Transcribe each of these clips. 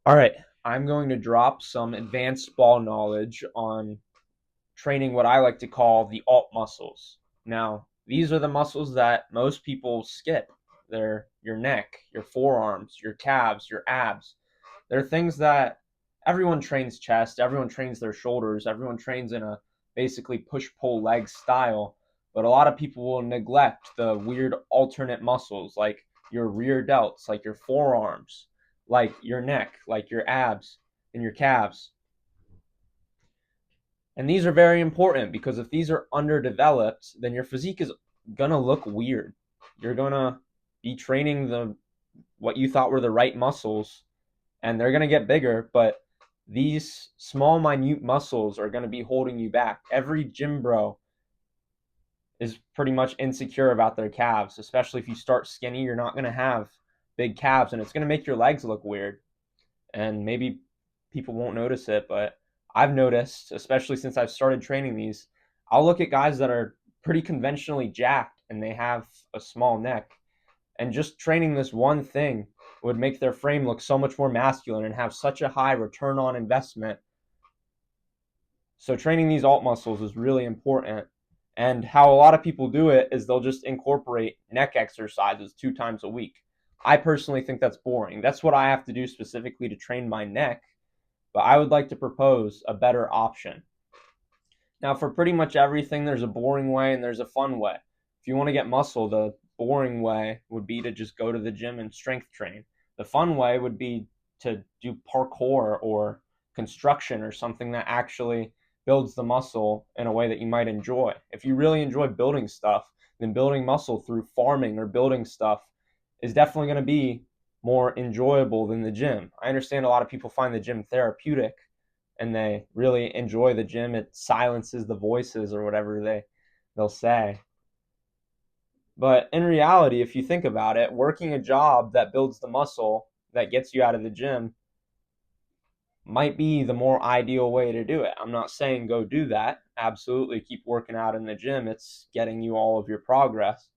All right, I'm going to drop some advanced ball knowledge on training what I like to call the alt muscles. Now, these are the muscles that most people skip. They're your neck, your forearms, your calves, your abs. They're things that everyone trains chest, everyone trains their shoulders, everyone trains in a basically push pull leg style. But a lot of people will neglect the weird alternate muscles like your rear delts, like your forearms, like your neck, like your abs and your calves. And these are very important because if these are underdeveloped, then your physique is gonna look weird. You're gonna be training the what you thought were the right muscles, and they're gonna get bigger, but these small, minute muscles are gonna be holding you back. Every gym bro is pretty much insecure about their calves, especially if you start skinny. You're not gonna have big calves, and it's gonna make your legs look weird. And maybe people won't notice it, but I've noticed, especially since I've started training these, I'll look at guys that are pretty conventionally jacked and they have a small neck. And just training this one thing would make their frame look so much more masculine and have such a high return on investment. So training these alt muscles is really important. And how a lot of people do it is they'll just incorporate neck exercises 2 times a week. I personally think that's boring. That's what I have to do specifically to train my neck, but I would like to propose a better option. Now, for pretty much everything, there's a boring way and there's a fun way. If you want to get muscle, the boring way would be to just go to the gym and strength train. The fun way would be to do parkour or construction or something that actually builds the muscle in a way that you might enjoy. If you really enjoy building stuff, then building muscle through farming or building stuff is definitely going to be more enjoyable than the gym. I understand a lot of people find the gym therapeutic and they really enjoy the gym. It silences the voices or whatever they'll say. But in reality, if you think about it, working a job that builds the muscle that gets you out of the gym might be the more ideal way to do it. I'm not saying go do that. Absolutely keep working out in the gym. It's getting you all of your progress.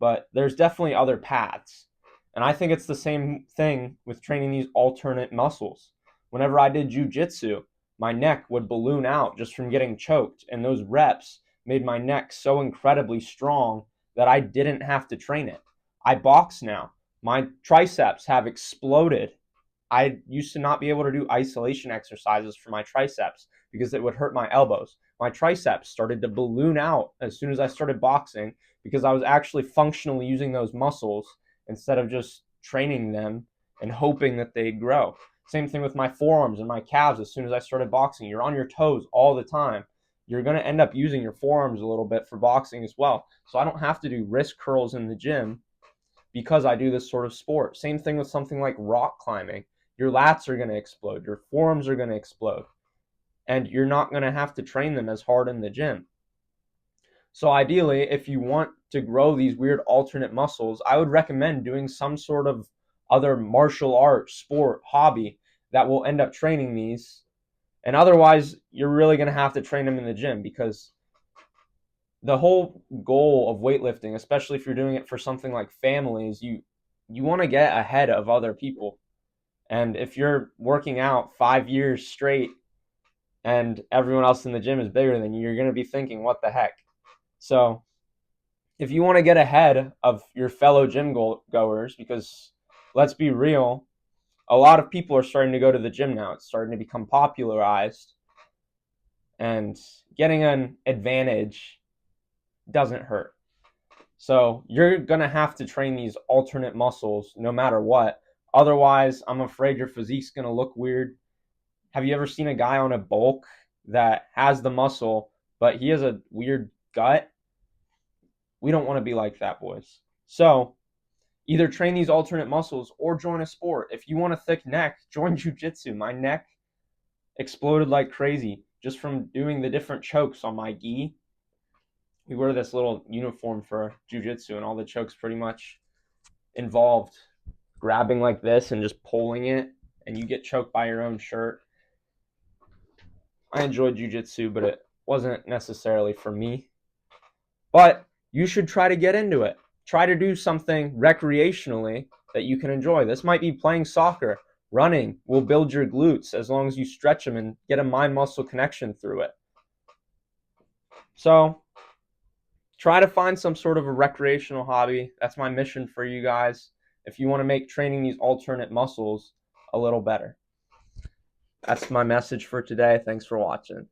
But there's definitely other paths. And I think it's the same thing with training these alternate muscles. Whenever I did jujitsu, my neck would balloon out just from getting choked, and those reps made my neck so incredibly strong that I didn't have to train it. I box now. My triceps have exploded. I used to not be able to do isolation exercises for my triceps because it would hurt my elbows. My triceps started to balloon out as soon as I started boxing because I was actually functionally using those muscles instead of just training them and hoping that they'd grow. Same thing with my forearms and my calves. As soon as I started boxing, you're on your toes all the time. You're going to end up using your forearms a little bit for boxing as well. So I don't have to do wrist curls in the gym because I do this sort of sport. Same thing with something like rock climbing. Your lats are going to explode, your forearms are going to explode, and you're not going to have to train them as hard in the gym. So ideally, if you want to grow these weird alternate muscles, I would recommend doing some sort of other martial art, sport, hobby that will end up training these. And otherwise, you're really going to have to train them in the gym because the whole goal of weightlifting, especially if you're doing it for something like families, you want to get ahead of other people. And if you're working out 5 years straight and everyone else in the gym is bigger than you, you're going to be thinking, what the heck? So if you want to get ahead of your fellow gym goers, because let's be real, a lot of people are starting to go to the gym now. It's starting to become popularized, and getting an advantage doesn't hurt. So you're going to have to train these alternate muscles no matter what. Otherwise, I'm afraid your physique's going to look weird. Have you ever seen a guy on a bulk that has the muscle, but he has a weird gut? We don't want to be like that, boys. So either train these alternate muscles or join a sport. If you want a thick neck, join jujitsu. My neck exploded like crazy just from doing the different chokes on my gi. We wear this little uniform for jujitsu, and all the chokes pretty much involved grabbing like this and just pulling it, and you get choked by your own shirt. I enjoyed jujitsu, but it wasn't necessarily for me. But you should try to get into it. Try to do something recreationally that you can enjoy. This might be playing soccer, Running will build your glutes as long as you stretch them and get a mind-muscle connection through it. So try to find some sort of a recreational hobby. That's my mission for you guys if you want to make training these alternate muscles a little better. That's my message for today. Thanks for watching.